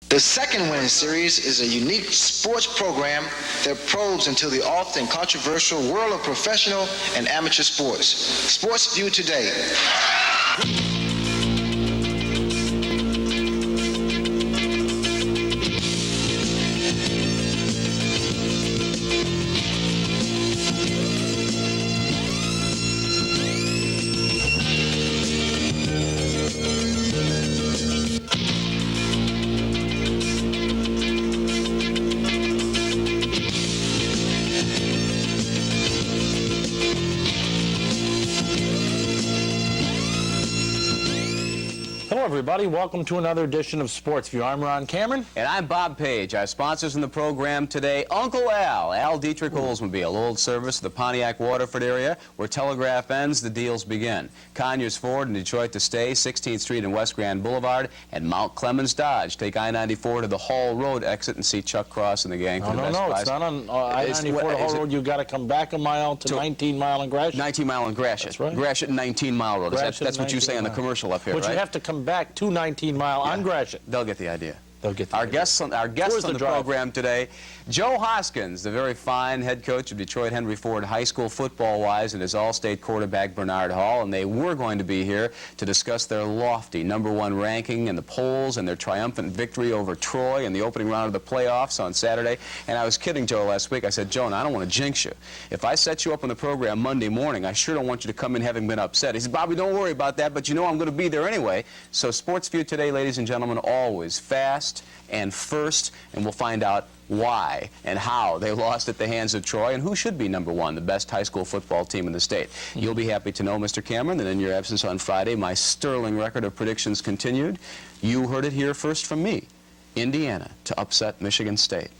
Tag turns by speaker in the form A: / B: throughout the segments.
A: The second winning series is a unique sports program that probes into the often controversial world of professional and amateur sports. Sports View Today.
B: Hello, everybody. Welcome to another edition of Sports View. I'm Ron Cameron.
C: And I'm Bob Page. Our sponsors in the program today, Uncle Al Dietrich Oldsmobile, old service of the Pontiac Waterford area, where telegraph ends, the deals begin. Conyers Ford in Detroit to stay, 16th Street and West Grand Boulevard, and Mount Clemens Dodge. Take I-94 to the Hall Road exit and see Chuck Cross and the gang for the best price.
B: It's not on I-94 to Hall Road. You've got to come back a mile to 19 Mile and Gratiot. 19 Mile and Gratiot.
C: That's right. Gratiot and 19 Mile Road. That's what you say on the commercial up here,
B: but
C: right?
B: You have to come back to 19 Mile on Gratiot.
C: They'll get the idea.
B: They'll get the
C: Our
B: idea.
C: guests on the program today, Joe Hoskins, the very fine head coach of Detroit Henry Ford High School football-wise, and his all-state quarterback Bernard Hall, and they were going to be here to discuss their lofty #1 ranking in the polls and their triumphant victory over Troy in the opening round of the playoffs on Saturday. And I was kidding Joe last week. I said, Joe, I don't want to jinx you. If I set you up on the program Monday morning, I sure don't want you to come in having been upset. He said, Bobby, don't worry about that, but you know I'm going to be there anyway. So Sports View today, ladies and gentlemen, always fast and first, and we'll find out why and how they lost at the hands of Troy and who should be #1, the best high school football team in the state. You'll be happy to know, Mr. Cameron, that in your absence on Friday, my sterling record of predictions continued. You heard it here first from me. Indiana to upset Michigan State.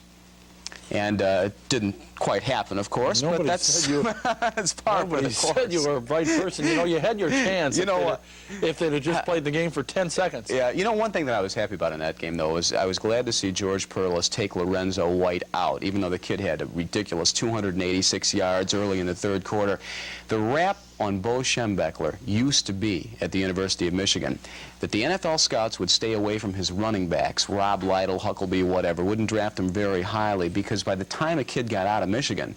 C: And it didn't quite happen, of course, but that's that's par for the course.
B: Nobody said you were a bright person. You know, you had your chance. If they'd have just played the game for 10 seconds.
C: Yeah, you know, one thing that I was happy about in that game, though, was I was glad to see George Perlis take Lorenzo White out, even though the kid had a ridiculous 286 yards early in the third quarter. The rap on Bo Schembechler used to be, at the University of Michigan, that the NFL scouts would stay away from his running backs, Rob Lytle, Huckleby, whatever, wouldn't draft him very highly, because by the time a kid got out of Michigan,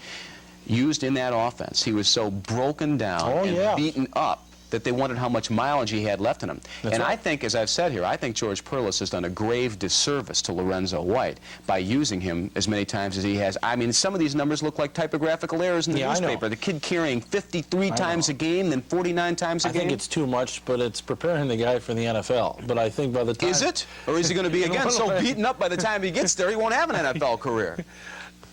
C: used in that offense, he was so broken down and beaten up that they wondered how much mileage he had left in him. I think, as I've said here, I think George Perlis has done a grave disservice to Lorenzo White by using him as many times as he has. I mean, some of these numbers look like typographical errors in the newspaper. The kid carrying 53 times a game, then 49 times a game.
B: I think it's too much, but it's preparing the guy for the NFL. But I think by the time...
C: Is it? Or is he going to be, again, so beaten up by the time he gets there, he won't have an NFL career?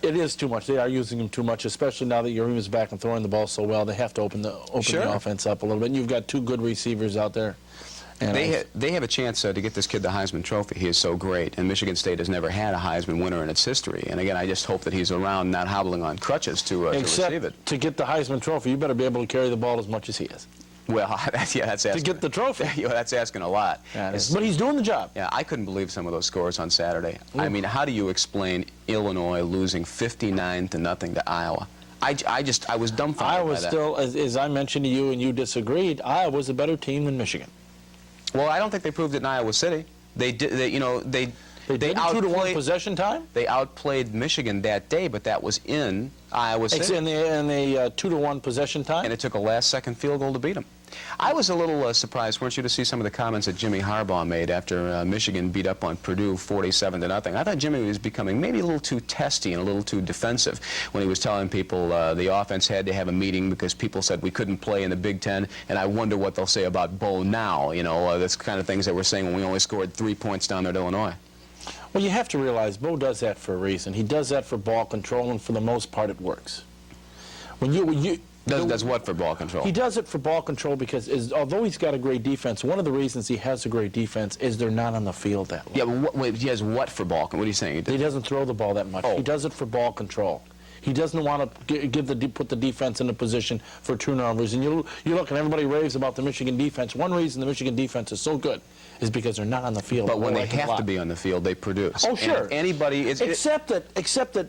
B: It is too much. They are using him too much, especially now that Urim is back and throwing the ball so well. They have to open the offense up a little bit. And you've got two good receivers out there. And
C: they have a chance to get this kid the Heisman Trophy. He is so great, and Michigan State has never had a Heisman winner in its history. And again, I just hope that he's around, not hobbling on crutches to receive it.
B: To get the Heisman Trophy, you better be able to carry the ball as much as he is.
C: Well, that's asking.
B: To get the trophy.
C: That's asking a lot.
B: But he's doing the job.
C: Yeah, I couldn't believe some of those scores on Saturday. Ooh. I mean, how do you explain Illinois losing 59-0 to Iowa? I was dumbfounded
B: Iowa
C: by that.
B: still, as I mentioned to you and you disagreed, Iowa was a better team than Michigan.
C: Well, I don't think they proved it in Iowa City. They did. They
B: did outplayed 2-to-1 possession time.
C: They outplayed Michigan that day, but that was in Iowa City.
B: It's in the 2-to-1 possession time.
C: And it took a last-second field goal to beat them. I was a little surprised, weren't you, to see some of the comments that Jimmy Harbaugh made after Michigan beat up on Purdue 47-0. I thought Jimmy was becoming maybe a little too testy and a little too defensive when he was telling people the offense had to have a meeting because people said we couldn't play in the Big Ten, and I wonder what they'll say about Bo now. You know, that's the kind of things that we're saying when we only scored 3 points down there at Illinois.
B: Well, you have to realize Bo does that for a reason. He does that for ball control, and for the most part it works.
C: Does what for ball control?
B: He does it for ball control because although he's got a great defense, one of the reasons he has a great defense is they're not on the field that long.
C: Yeah, but wait, he has what for ball control? What are you saying?
B: He doesn't throw the ball that much.
C: Oh.
B: He does it for ball control. He doesn't want to put the defense in a position for turnovers. And you look and everybody raves about the Michigan defense. One reason the Michigan defense is so good is because they're not on the field.
C: But when they have to be on the field, they produce.
B: Oh, sure.
C: And if anybody is...
B: Except that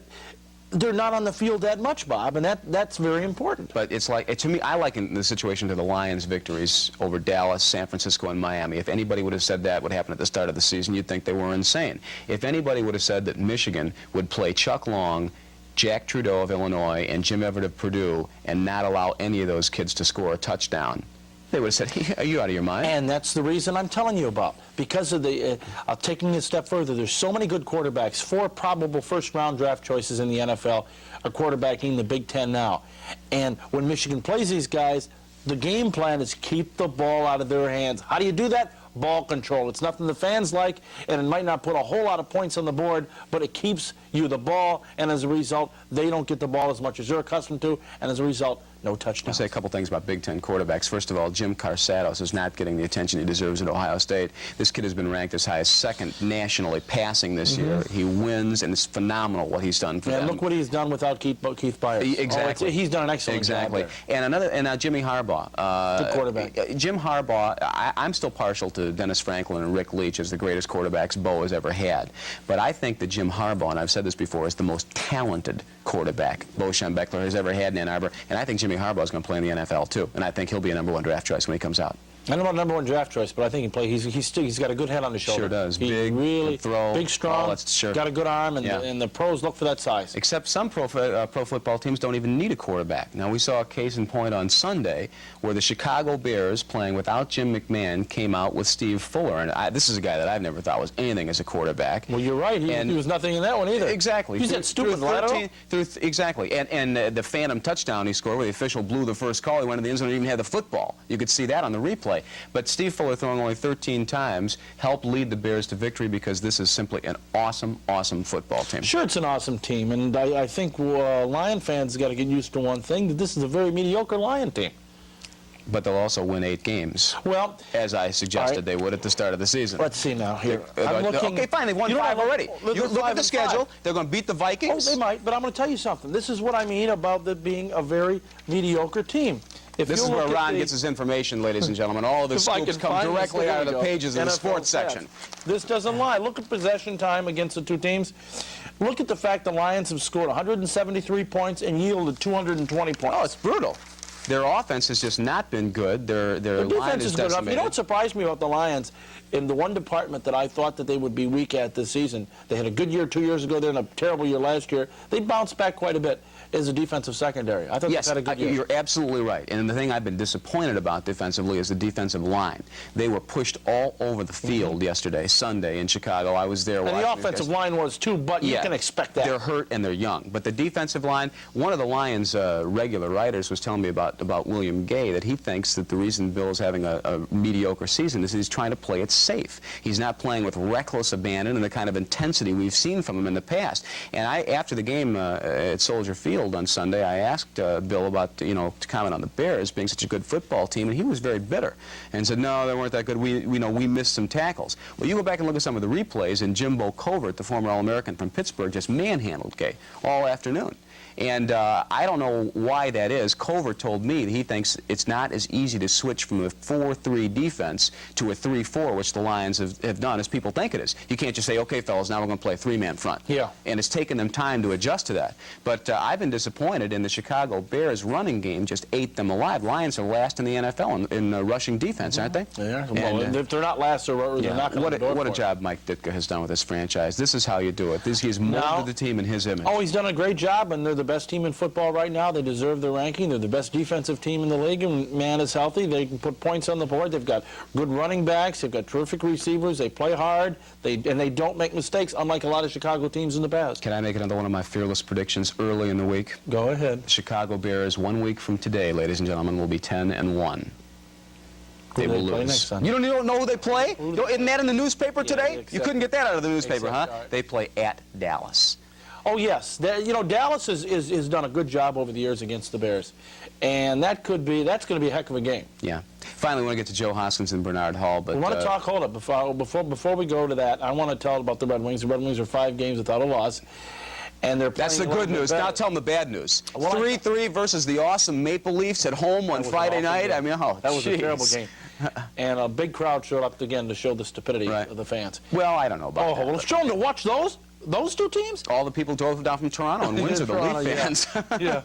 B: they're not on the field that much, Bob, and that's very important.
C: But it's like, to me, I liken the situation to the Lions' victories over Dallas, San Francisco, and Miami. If anybody would have said that would happen at the start of the season, you'd think they were insane. If anybody would have said that Michigan would play Chuck Long, Jack Trudeau of Illinois, and Jim Everett of Purdue and not allow any of those kids to score a touchdown, they would have said, are you out of your mind?
B: And that's the reason I'm telling you about. Because of the, taking it a step further, there's so many good quarterbacks. 4 probable first-round draft choices in the NFL are quarterbacking the Big Ten now. And when Michigan plays these guys, the game plan is keep the ball out of their hands. How do you do that? Ball control. It's nothing the fans like, and it might not put a whole lot of points on the board, but it keeps you the ball, and as a result, they don't get the ball as much as they're accustomed to, and as a result, no touchdowns.
C: I'll say a couple things about Big Ten quarterbacks. First of all, Jim Carsados is not getting the attention he deserves at Ohio State. This kid has been ranked as high as 2nd nationally passing this year. He wins, and it's phenomenal what he's done for them.
B: Look what he's done without Keith Byers.
C: Exactly.
B: He's done an excellent job there.
C: And Jimmy Harbaugh.
B: The quarterback.
C: Jim Harbaugh, I'm still partial to Dennis Franklin and Rick Leach as the greatest quarterbacks Bo has ever had. But I think that Jim Harbaugh, and I've said this before, is the most talented quarterback Bo Schembechler has ever had in Ann Arbor. And I think Jimmy Harbaugh is going to play in the NFL, too. And I think he'll be a #1 draft choice when he comes out.
B: I don't know about #1 draft choice, but I think he play. He's got a good head on his shoulder.
C: Sure does.
B: He
C: Big,
B: really
C: throw,
B: big, strong.
C: Sure.
B: Got a good arm, and the pros look for that size.
C: Except some pro football teams don't even need a quarterback. Now, we saw a case in point on Sunday where the Chicago Bears, playing without Jim McMahon, came out with Steve Fuller. And this is a guy that I've never thought was anything as a quarterback.
B: Well, you're right. He was nothing in that one either.
C: Exactly.
B: He's that stupid lateral.
C: Exactly. And the phantom touchdown he scored where the official blew the first call. He went to the end zone and even had the football. You could see that on the replay. But Steve Fuller, throwing only 13 times, helped lead the Bears to victory because this is simply an awesome, awesome football team.
B: Sure, it's an awesome team, and I think Lion fans got to get used to one thing, that this is a very mediocre Lion team.
C: But they'll also win 8 games.
B: Well,
C: as I suggested they would at the start of the season.
B: Let's see now here. I'm looking,
C: okay, fine, they've won 5 already. You look at the schedule, they're going to beat the Vikings.
B: Oh, they might, but I'm going to tell you something. This is what I mean about it being a very mediocre team.
C: This is where Ron gets his information, ladies and gentlemen. All of the scoops come directly out of the pages of the sports section.
B: This doesn't lie. Look at possession time against the 2 teams. Look at the fact the Lions have scored 173 points and yielded 220 points.
C: Oh, it's brutal. Their offense has just not been good. Their
B: defense is good enough.
C: decimated.
B: You know what surprised me about the Lions? In the one department that I thought that they would be weak at this season, they had a good year 2 years ago, they had a terrible year last year. They bounced back quite a bit. Is a defensive secondary. I thought
C: yes,
B: they had a good year.
C: You're absolutely right. And the thing I've been disappointed about defensively is the defensive line. They were pushed all over the field yesterday, Sunday in Chicago. I was there watching.
B: And the offensive line was too, but you can expect that.
C: They're hurt and they're young. But the defensive line, one of the Lions' regular writers was telling me about William Gay, that he thinks that the reason Bill is having a mediocre season is he's trying to play it safe. He's not playing with reckless abandon and the kind of intensity we've seen from him in the past. And after the game at Soldier Field on Sunday, I asked Bill about, to comment on the Bears being such a good football team, and he was very bitter and said, no, they weren't that good. We missed some tackles. Well, you go back and look at some of the replays, and Jimbo Covert, the former All-American from Pittsburgh, just manhandled Gay all afternoon. And I don't know why that is. Covert told me that he thinks it's not as easy to switch from a 4-3 defense to a 3-4, which the Lions have done, as people think it is. You can't just say, okay, fellas, now we're going to play a 3-man front.
B: Yeah.
C: And it's taken them time to adjust to that. But I've been disappointed in the Chicago Bears running game, just ate them alive. Lions are last in the NFL in rushing defense, aren't they?
B: Yeah. Well, if they're not last, they're not going to
C: What a job Mike Ditka has done with this franchise. This is how you do it. He's molded the team in his image.
B: Oh, he's done a great job, and they're the best team in football right now. They deserve the ranking. They're the best defensive team in the league, and man is healthy. They can put points on the board. They've got good running backs. They've got terrific receivers. They play hard. And they don't make mistakes, unlike a lot of Chicago teams in the past.
C: Can I make another one of my fearless predictions early in the week?
B: Go ahead.
C: The Chicago Bears, 1 week from today, ladies and gentlemen, will be 10-1. They will lose. You don't know who they play? Isn't that in the newspaper today? You couldn't get that out of the newspaper, huh? They play at Dallas.
B: Oh, yes. Dallas has done a good job over the years against the Bears. And that's going to be a heck of a game.
C: Yeah. Finally, we want to get to Joe Hoskins and Bernard Hall. But
B: we want to talk, hold up, before we go to that, I want to tell about the Red Wings. The Red Wings are 5 games without a loss. And they're
C: That's the good news. Now tell them the bad news. 3-3 versus the awesome Maple Leafs at home on Friday night. I mean,
B: that was a terrible game. And a big crowd showed up again to show the stupidity of the fans.
C: Well, I don't know about that.
B: Well, show them to watch those. Those two teams?
C: All the people drove down from Toronto and Windsor, the
B: Toronto,
C: Leaf fans.
B: Yeah.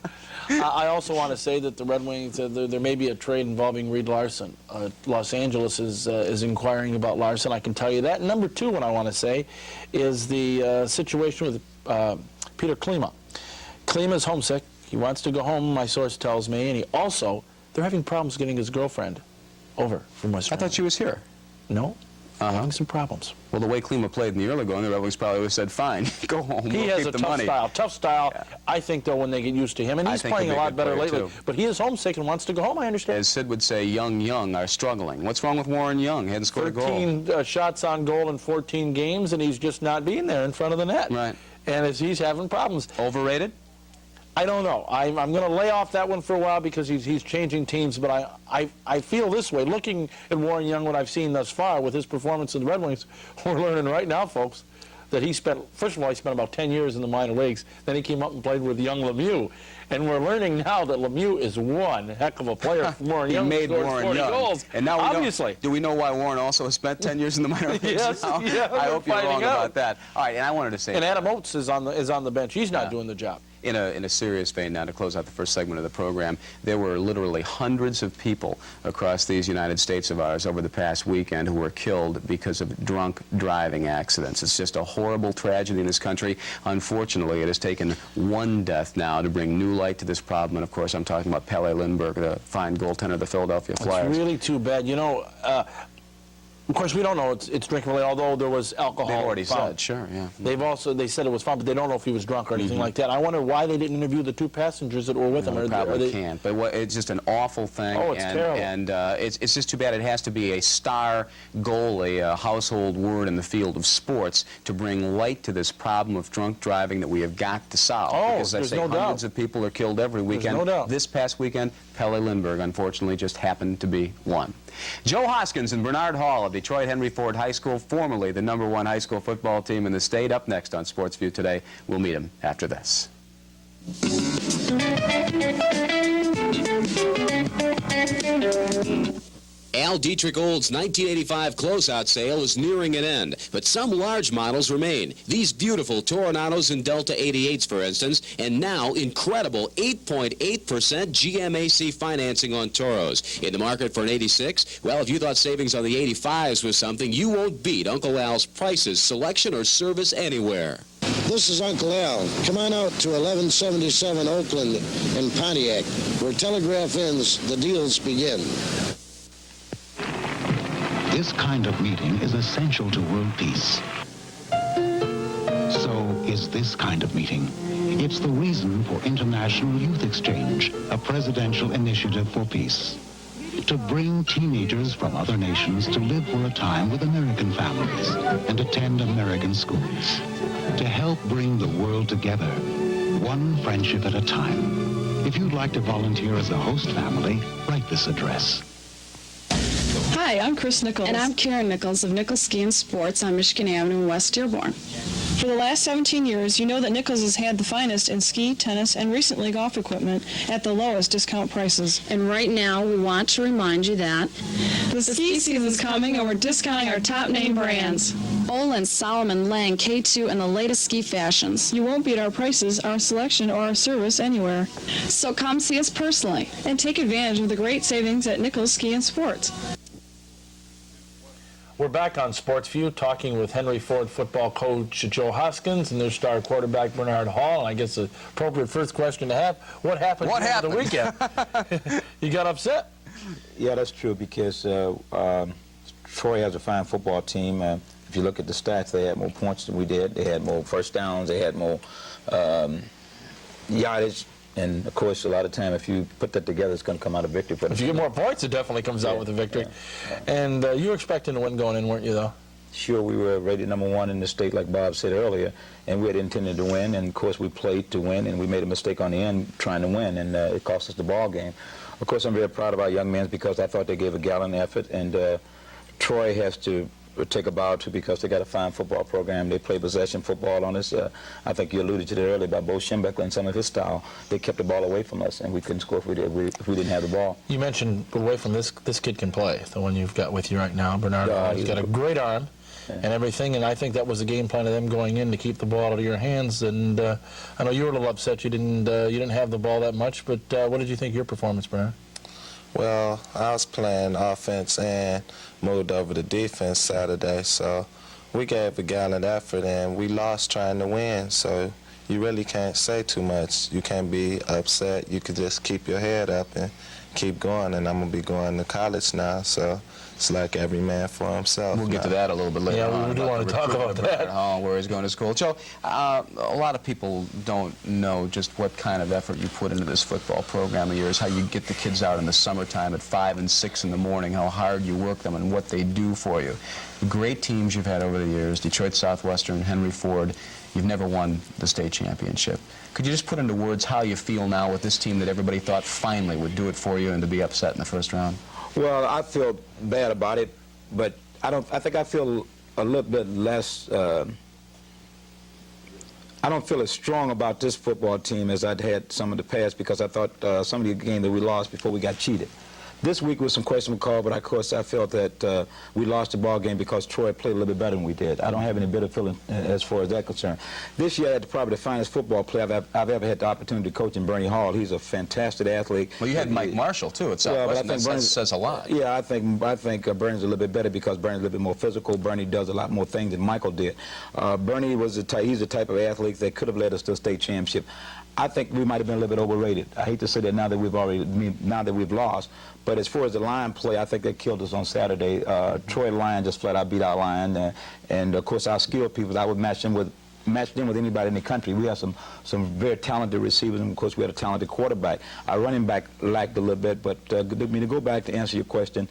B: I also want to say that the Red Wings, there may be a trade involving Reed Larson. Los Angeles is inquiring about Larson, I can tell you that. Number two, what I want to say, is the situation with Peter Klima. Klima's homesick. He wants to go home, my source tells me, and they're having problems getting his girlfriend over from West
C: I thought she was here.
B: No. Having some problems.
C: Well, the way Klima played in the early going, the Red Wings probably would have said, fine, go home,
B: He
C: we'll
B: has
C: keep
B: a
C: the
B: tough
C: money.
B: style. Tough style,
C: Yeah.
B: I think, though, when they get used to him. And he's
C: think
B: playing
C: he'll
B: a
C: be a
B: lot
C: good
B: better
C: player,
B: lately.
C: too.
B: But he is homesick and wants to go home, I understand.
C: As Sid would say, young are struggling. What's wrong with Warren Young? He hadn't scored a goal.
B: 13 shots on goal in 14 games, and he's just not being there in front of the net.
C: Right.
B: And he's having problems.
C: Overrated?
B: I don't know. I'm going to lay off that one for a while because he's changing teams, but I feel this way. Looking at Warren Young, what I've seen thus far with his performance in the Red Wings, we're learning right now, folks, that first of all, he spent about 10 years in the minor leagues. Then he came up and played with young Lemieux. And we're learning now that Lemieux is one heck of a player. Warren Young
C: made
B: scored
C: Warren
B: 40
C: Young.
B: goals.
C: And now
B: obviously.
C: do we know why Warren also has spent 10 years in the minor leagues
B: Yes,
C: now?
B: yeah,
C: I hope you're
B: we're
C: wrong
B: finding out.
C: about that. All right, and I wanted to say...
B: And Adam Oates is on the bench. He's not
C: Yeah.
B: doing the job.
C: In a serious vein now, to close out the first segment of the program, there were literally hundreds of people across these United States of ours over the past weekend who were killed because of drunk driving accidents. It's just a horrible tragedy in this country. Unfortunately, it has taken one death now to bring new light to this problem. And of course, I'm talking about Pele Lindbergh, the fine goaltender of the Philadelphia Flyers.
B: It's really too bad. You know, of course, we don't know it's drink related, although there was alcohol
C: They've already
B: found.
C: said, sure, yeah.
B: They said it was found, but they don't know if he was drunk or anything like that. I wonder why they didn't interview the two passengers that were with him.
C: They probably can't. But it's just an awful thing.
B: Oh, it's terrible.
C: And it's just too bad. It has to be a star goalie, a household word in the field of sports, to bring light to this problem of drunk driving that we have got to solve.
B: Oh,
C: because
B: there's
C: I say
B: no doubt.
C: hundreds of people are killed every weekend.
B: no doubt.
C: This past weekend, Pele Lindbergh, unfortunately, just happened to be one. Joe Hoskins and Bernard Hall of Detroit Henry Ford High School, formerly the #1 high school football team in the state. Up next on Sports View Today, we'll meet him after this.
D: Al Dietrich Old's 1985 closeout sale is nearing an end, but some large models remain. These beautiful Toronados and Delta 88s, for instance, and now incredible 8.8% GMAC financing on Toros. In the market for an 86? Well, if you thought savings on the 85s was something, you won't beat Uncle Al's prices, selection, or service anywhere.
E: This is Uncle Al. Come on out to 1177 Oakland in Pontiac, where telegraph ends, the deals begin.
F: This kind of meeting is essential to world peace. So is this kind of meeting. It's the reason for International Youth Exchange, a presidential initiative for peace. To bring teenagers from other nations to live for a time with American families and attend American schools. To help bring the world together, one friendship at a time. If you'd like to volunteer as a host family, write this address.
G: Hi, I'm Chris Nichols.
H: And I'm Karen Nichols of Nichols Ski and Sports on Michigan Avenue in West Dearborn.
G: For the last 17 years, you know that Nichols has had the finest in ski, tennis, and recently golf equipment at the lowest discount prices.
H: And right now, we want to remind you that
G: The ski season's coming and we're discounting our top name brands.
H: Olin, Solomon, Lang, K2, and the latest ski fashions.
G: You won't beat our prices, our selection, or our service anywhere.
H: So come see us personally.
G: And take advantage of the great savings at Nichols Ski and Sports.
B: We're back on Sports View talking with Henry Ford football coach Joe Hoskins and their star quarterback Bernard Hall. And I guess the appropriate first question to have, what happened over the weekend? You got upset?
I: Yeah, that's true because Troy has a fine football team. If you look at the stats, they had more points than we did. They had more first downs. They had more yardage. And, of course, a lot of time, if you put that together, it's going to come out a victory for them.
B: If you get more points, it definitely comes out with a victory. And you were expecting to win going in, weren't you, though?
I: Sure, we were rated #1 in the state, like Bob said earlier, and we had intended to win. And, of course, we played to win, and we made a mistake on the end trying to win, and it cost us the ball game. Of course, I'm very proud of our young men because I thought they gave a gallant effort, and Troy has to take a bow to because they got a fine football program. They play possession football on us. I think you alluded to that earlier about Bo Schembechler and some of his style. They kept the ball away from us, and we couldn't score if we didn't have the ball.
B: You mentioned away from this kid can play, the one you've got with you right now, Bernard Hall. He's got a great arm. and everything, and I think that was the game plan of them going in to keep the ball out of your hands. And I know you were a little upset you didn't have the ball that much, but what did you think of your performance, Bernard?
J: Well, I was playing offense and moved over to defense Saturday, so we gave a gallant effort, and we lost trying to win, so you really can't say too much. You can't be upset. You can just keep your head up and keep going, and I'm going to be going to college now, so it's like every man for himself.
C: We'll get to that a little bit later.
B: Yeah, we do want to talk about that.
C: Where he's going to school. Joe, a lot of people don't know just what kind of effort you put into this football program of yours, how you get the kids out in the summertime at 5 and 6 in the morning, how hard you work them and what they do for you. Great teams you've had over the years, Detroit Southwestern, Henry Ford. You've never won the state championship. Could you just put into words how you feel now with this team that everybody thought finally would do it for you and to be upset in the first round?
I: Well, I feel bad about it, but I think I feel a little bit less. I don't feel as strong about this football team as I'd had some of the past, because I thought some of the games that we lost before we got cheated. This week was some questionable call, but of course I felt that we lost the ball game because Troy played a little bit better than we did. I don't have any bitter feeling as far as that concerned. This year I had probably the finest football player I've ever had the opportunity to coach in Bernie Hall. He's a fantastic athlete.
C: Well, you had Mike Marshall too at Southwestern. That says a lot.
I: Yeah, I think Bernie's a little bit better because Bernie's a little bit more physical. Bernie does a lot more things than Michael did. Bernie was he's the type of athlete that could have led us to a state championship. I think we might have been a little bit overrated. I hate to say that now that we've lost, but as far as the line play, I think they killed us on Saturday. Troy Lion just flat out beat our line, and of course our skilled people, I would match them with anybody in the country. We have some very talented receivers, and of course we had a talented quarterback. Our running back lacked a little bit, but to go back to answer your question,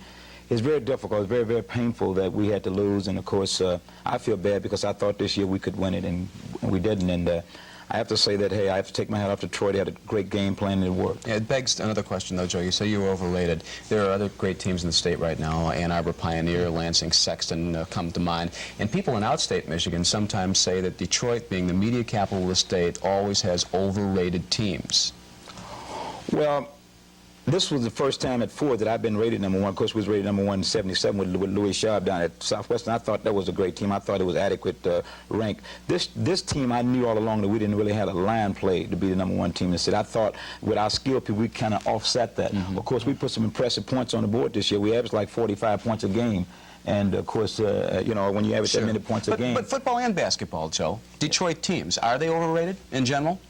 I: it's very difficult. It's very, very painful that we had to lose, and of course I feel bad because I thought this year we could win it, and we didn't. And I have to say that, hey, I have to take my hat off to Troy. They had a great game plan and it worked.
C: Yeah, it begs another question, though, Joe. You say you were overrated. There are other great teams in the state right now. Ann Arbor Pioneer, Lansing, Sexton come to mind. And people in outstate Michigan sometimes say that Detroit, being the media capital of the state, always has overrated teams.
I: Well, this was the first time at Ford that I've been rated number one. Of course, we was rated number one in '77 with Louis Schaub down at Southwestern. I thought that was a great team. I thought it was adequate rank. This team, I knew all along that we didn't really have a line play to be the number one team in the city. I thought with our skill people, we kind of offset that. Of course, we put some impressive points on the board this year. We averaged like 45 points a game. And, of course, you know, when you average that many points a game.
C: But football and basketball, Joe, Detroit teams, are they overrated in general?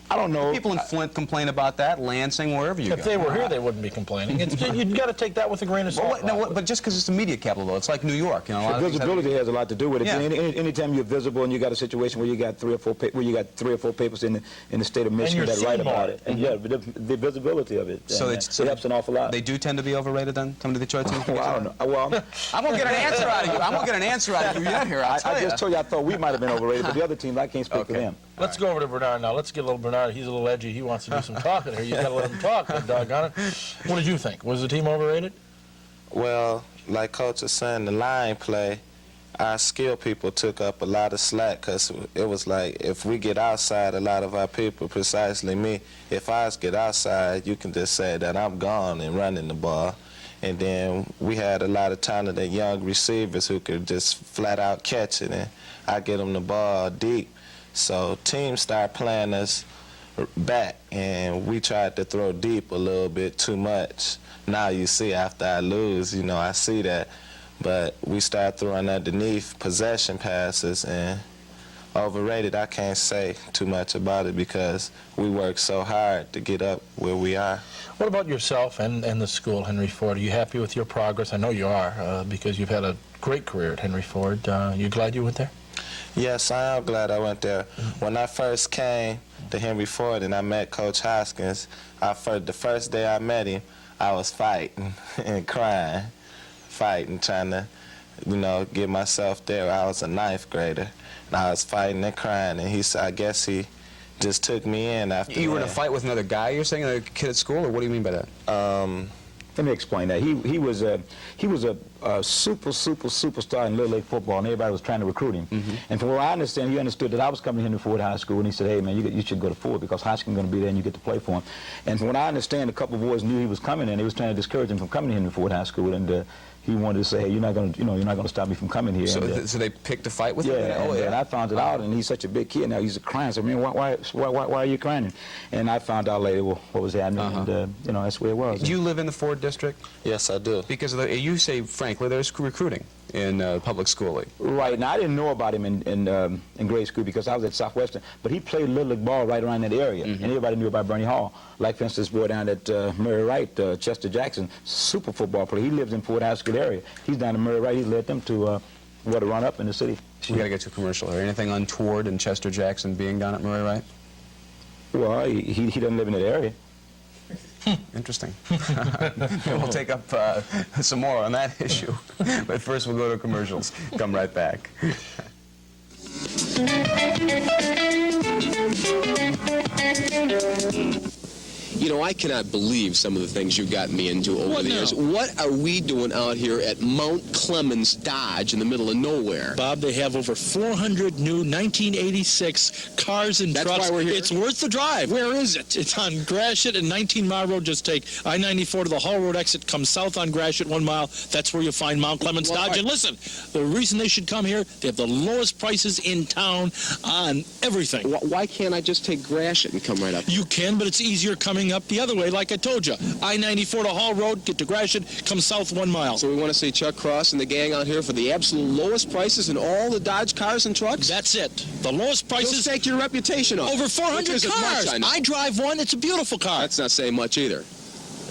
I: I don't know.
C: People in Flint complain about that, Lansing, wherever you go.
B: If they were here, they wouldn't be complaining. You've got to take that with a grain of salt.
C: But just because it's the media capital, though, it's like New York. You know,
I: visibility has a lot to do with it.
C: Yeah.
I: Anytime you're visible and you got a situation where you got three or four papers in the state of Michigan that write about it, and yeah, the visibility of it.
C: So it
I: helps an awful lot.
C: They do tend to be overrated, then, some of the Detroit teams.
I: Well, I don't know. Well,
C: I'm gonna get an answer out of you. I'm gonna get an answer out of you yet here. I
I: just told you I thought we might have been overrated, but the other teams I can't speak for them.
B: Let's go over to Bernard now. Let's get a little Bernard. He's a little edgy. He wants to do some talking here. You got to let him talk, doggone it. What did you think? Was the team overrated?
J: Well, like Coach was saying, the line play, our skill people took up a lot of slack because it was like if we get outside, a lot of our people, precisely me, if I get outside, you can just say that I'm gone and running the ball. And then we had a lot of talented young receivers who could just flat out catch it, and I get them the ball deep. So teams start playing us back, and we tried to throw deep a little bit too much. Now you see after I lose, you know, I see that. But we start throwing underneath possession passes, and overrated, I can't say too much about it because we work so hard to get up where we are.
B: What about yourself and the school, Henry Ford? Are you happy with your progress? I know you are because you've had a great career at Henry Ford. You glad you went there?
J: Yes, I am glad I went there. When I first came to Henry Ford and I met Coach Hoskins, the first day I met him, I was fighting and crying, trying to, you know, get myself there. I was a 9th grader, and I was fighting and crying, and I guess he just took me in after
C: You were in a fight with another guy, you're saying, another kid at school, or what do you mean by that?
I: Let me explain that. He was a superstar in Little League football, and everybody was trying to recruit him. And from what I understand, he understood that I was coming to Henry Ford High School, and he said, "Hey man, you should go to Ford because Hoskins is going to be there, and you get to play for him." And from what I understand, a couple of boys knew he was coming, and they was trying to discourage him from coming to Henry Ford High School. And he wanted to say, hey, you're not going to stop me from coming here.
C: So,
I: And,
C: so they picked a fight with
I: yeah,
C: him?
I: and I found it out, and he's such a big kid now. He's crying. So, man, why are you crying? And I found out later what was happening, and that's where it was.
C: Do you live in the Ford district?
J: Yes, I do.
C: Because of you say, frankly, there's recruiting in public schooling.
I: Right. Now, I didn't know about him in grade school because I was at Southwestern, but he played Little League ball right around that area, and everybody knew about Bernie Hall. Like, for instance, boy down at Murray Wright, Chester Jackson, super football player. He lives in Fort High School area. He's down at Murray Wright. He led them to what a run up in the city.
C: We got to get to a commercial. Or anything untoward in Chester Jackson being down at Murray Wright?
I: Well, he doesn't live in that area.
C: Interesting. We'll take up some more on that issue. But first we'll go to commercials. Come right back.
D: You know, I cannot believe some of the things you've gotten me into over the years. What are we doing out here at Mount Clemens Dodge in the middle of nowhere?
K: Bob, they have over 400 new 1986 cars and trucks.
D: That's why we're here?
K: It's worth the drive.
D: Where is it?
K: It's on Gratiot and 19 Mile Road. Just take I-94 to the Hall Road exit, come south on Gratiot 1 mile. That's where you'll find Mount Clemens Dodge. And listen, the reason they should come here, they have the lowest prices in town on everything.
D: Why can't I just take Gratiot and come right up?
K: You can, but it's easier coming up the other way, like I told you. I-94 to Hall Road, get to Gratiot, come south 1 mile.
D: So we want to see Chuck Cross and the gang out here for the absolute lowest prices in all the Dodge cars and trucks?
K: That's it. The lowest prices.
D: You'll stake your reputation on.
K: Over 400 cars. I drive one. It's a beautiful car.
D: That's not saying much either.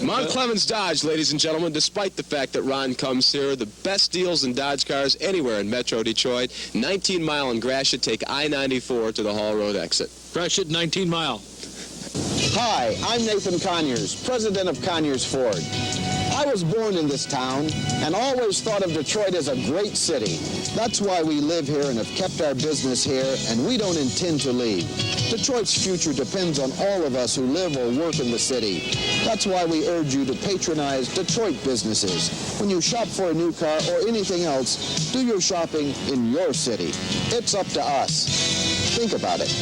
D: Mount Clemens Dodge, ladies and gentlemen, despite the fact that Ron comes here, the best deals in Dodge cars anywhere in Metro Detroit. 19 Mile and Gratiot, take I-94 to the Hall Road exit.
K: Gratiot, 19 Mile.
L: Hi, I'm Nathan Conyers, president of Conyers Ford. I was born in this town and always thought of Detroit as a great city. That's why we live here and have kept our business here, and we don't intend to leave. Detroit's future depends on all of us who live or work in the city. That's why we urge you to patronize Detroit businesses. When you shop for a new car or anything else, do your shopping in your city. It's up to us. Think about it.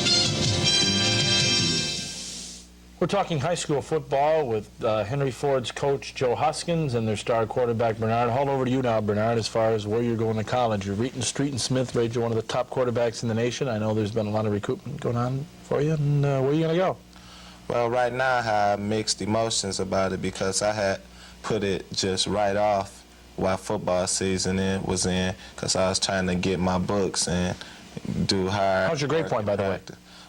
B: We're talking high school football with Henry Ford's coach, Joe Hoskins, and their star quarterback, Bernard. Hold over to you now, Bernard, as far as where you're going to college. You're Reeton Street and Smith rated one of the top quarterbacks in the nation. I know there's been a lot of recruitment going on for you. And where are you going to go?
J: Well, right now I have mixed emotions about it because I had put it just right off while football season was in because I was trying to get my books and do hard.
B: How's your grade point, by the way?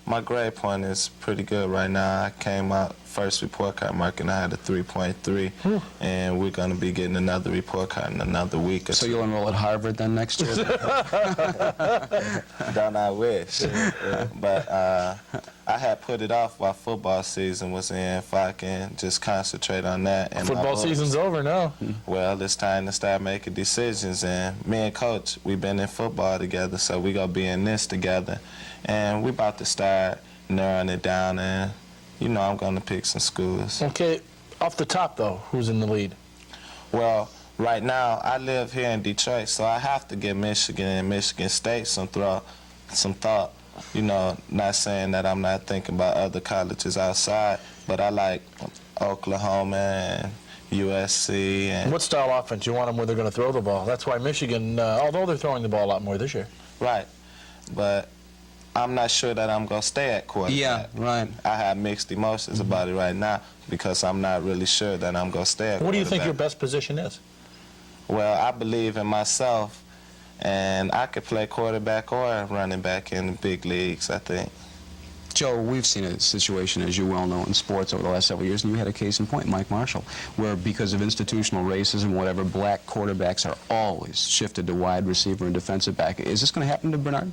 J: My grade point is pretty good right now. I came out first report card mark and I had a 3.3, and we're going to be getting another report card in another week or two.
C: So you'll enroll at Harvard then next year?
J: Don't I wish. But I had put it off while football season was in if I can just concentrate on that. And
B: football season's over now.
J: Well, it's time to start making decisions, and me and Coach, we've been in football together, so we're going to be in this together. And we're about to start narrowing it down, and, you know, I'm going to pick some schools.
B: Okay, off the top, though, who's in the lead?
J: Well, right now, I live here in Detroit, so I have to give Michigan and Michigan State some thought. You know, not saying that I'm not thinking about other colleges outside, but I like Oklahoma and USC. And
B: what style offense? You want them where they're going to throw the ball. That's why Michigan, although they're throwing the ball a lot more this year.
J: Right, but I'm not sure that I'm going to stay at quarterback.
C: Yeah, right.
J: I have mixed emotions about it right now because I'm not really sure that I'm going to stay at quarterback.
B: What do you think your best position is?
J: Well, I believe in myself, and I could play quarterback or running back in the big leagues, I think.
C: Joe, we've seen a situation, as you well know, in sports over the last several years, and you had a case in point, Mike Marshall, where because of institutional racism, whatever, black quarterbacks are always shifted to wide receiver and defensive back. Is this going to happen to Bernard?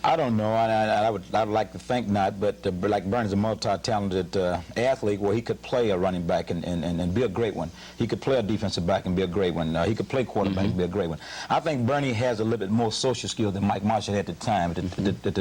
I: I don't know. I would like to think not, but like Bernard's a multi-talented athlete where he could play a running back and be a great one. He could play a defensive back and be a great one. He could play quarterback and be a great one. I think Bernie has a little bit more social skills than Mike Marshall had at the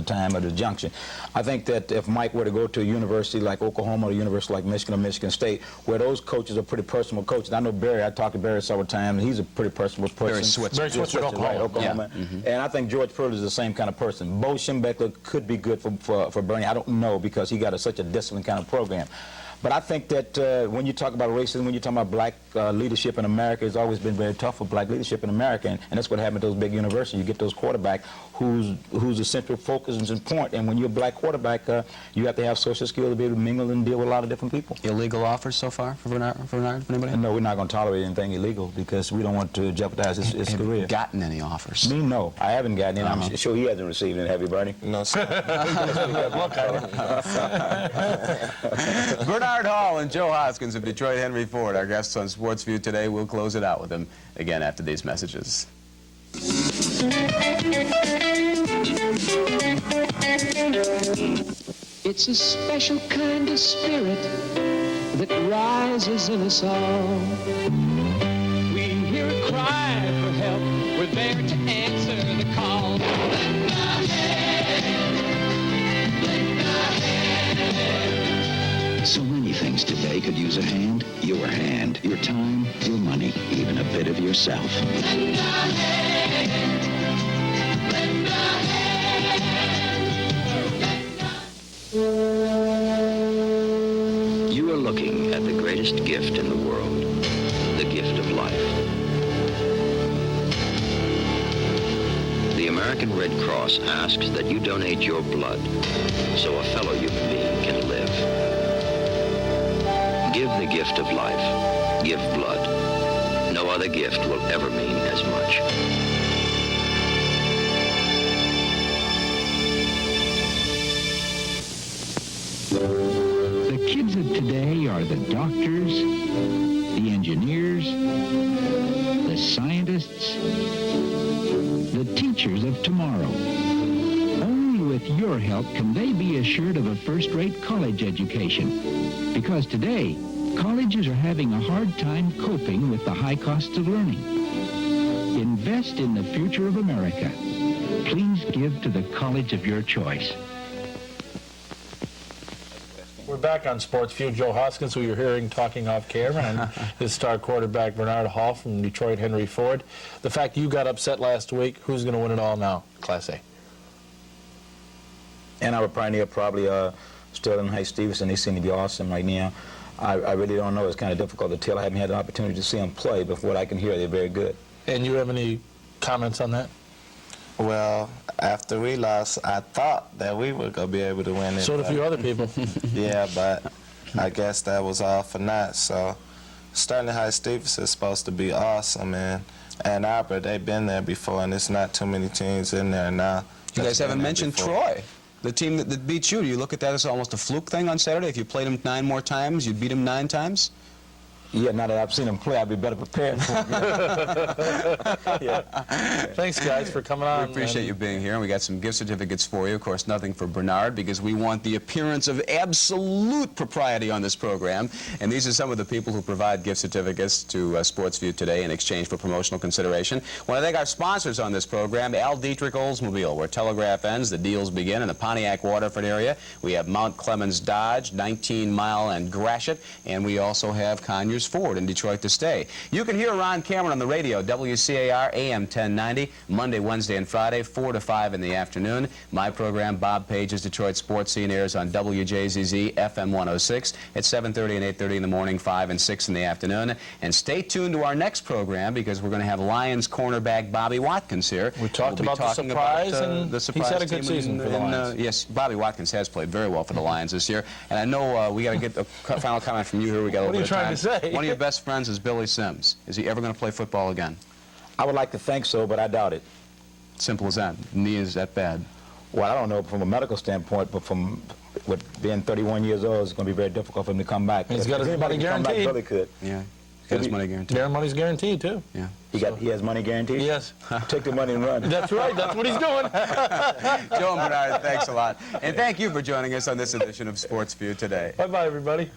I: time of the junction. I think that if Mike were to go to a university like Oklahoma or a university like Michigan or Michigan State, where those coaches are pretty personal coaches. I know Barry. I talked to Barry several times, and he's a pretty personal person.
C: Barry Switzer,
I: Oklahoma. Yeah. And I think George Purdy is the same kind of person. Bo Schembechler could be good for Bernie. I don't know because he got such a disciplined kind of program. But I think that when you talk about racism, when you talk about black leadership in America, it's always been very tough for black leadership in America, and that's what happened at those big universities. You get those quarterbacks who's the central focus and point, and when you're a black quarterback, you have to have social skills to be able to mingle and deal with a lot of different people.
C: Illegal offers so far for Bernard, for anybody?
I: No, we're not going to tolerate anything illegal because we don't want to jeopardize his
C: Have
I: career.
C: you gotten any offers?
I: Me, no. I haven't gotten any. I'm sure he hasn't received any. Have you, Bernie?
J: No, sir.
C: Bernard Hall and Joe Hoskins of Detroit Henry Ford, our guests on Sports View today. We'll close it out with them again after these messages.
M: It's a special kind of spirit that rises in us all. We hear a cry for help. We're there to answer the call. Lend a hand. Lend a hand.
F: So many things today could use a hand. Your hand, your time, your money, even a bit of yourself.
M: Lend a hand. Lend a hand.
N: You are looking at the greatest gift in the world, the gift of life. The American Red Cross asks that you donate your blood so a fellow human being can live. Give the gift of life. Give blood. No other gift will ever mean as much.
F: The kids of today are the doctors, the engineers, the scientists, the teachers of tomorrow. Only with your help can they be assured of a first-rate college education. Because today, colleges are having a hard time coping with the high costs of learning. Invest in the future of America. Please give to the college of your choice.
B: We're back on Sports View. Joe Hoskins, who you're hearing talking off camera, and his star quarterback, Bernard Hall from Detroit Henry Ford. The fact you got upset last week, who's going to win it all now, Class A?
I: And our pioneer probably Sterling Heights Stevenson. They seem to be awesome right now. I really don't know. It's kind of difficult to tell. I haven't had an opportunity to see them play, but from what I can hear, they're very good.
B: And you have any comments on that?
J: Well, after we lost, I thought that we were going to be able to win it.
B: So did a few other people.
J: Yeah, but I guess that was all for naught. So Sterling Heights Stevenson is supposed to be awesome, man. Ann Arbor, they've been there before, and there's not too many teams in there now.
C: You guys haven't mentioned Troy, the team that beat you. Do you look at that as almost a fluke thing on Saturday? If you played them 9 more times, you'd beat them 9 times?
I: Yeah, now that I've seen them play, I'll be better prepared for them.
B: Yeah. Thanks, guys, for coming on.
C: We appreciate you being here, and we got some gift certificates for you. Of course, nothing for Bernard, because we want the appearance of absolute propriety on this program. And these are some of the people who provide gift certificates to Sports View today in exchange for promotional consideration. I want to thank our sponsors on this program, Al Dietrich Oldsmobile, where telegraph ends, the deals begin in the Pontiac Waterford area. We have Mount Clemens Dodge, 19 Mile and Gratiot, and we also have Conyers Ford in Detroit to stay. You can hear Ron Cameron on the radio, WCAR AM 1090, Monday, Wednesday, and Friday, 4 to 5 in the afternoon. My program, Bob Page's Detroit Sports Scene, airs on WJZZ FM 106 at 7:30 and 8:30 in the morning, 5 and 6 in the afternoon. And stay tuned to our next program, because we're going to have Lions cornerback Bobby Watkins here.
B: We talked about the surprise, and
C: the surprise
B: he's had a good
C: team
B: season for the Lions.
C: Yes, Bobby Watkins has played very well for the Lions this year. And I know we got to get a final comment from you here. We got a little bit of time.
B: What are you trying to say?
C: One of your best friends is Billy Sims. Is he ever going to play football again?
I: I would like to think so, but I doubt it.
C: Simple as that. Knee is that bad?
I: Well, I don't know from a medical standpoint, but from with being 31 years old, it's going to be very difficult for him to come back.
B: He's got his money guaranteed.
I: Billy could.
C: Yeah. Got his money guaranteed.
B: Their money's guaranteed, too.
C: Yeah.
I: He has money guaranteed?
B: Yes.
I: Take the money and run.
B: That's right. That's what he's doing.
C: Joe and Bernard, thanks a lot. And thank you for joining us on this edition of Sports View today.
B: Bye-bye, everybody.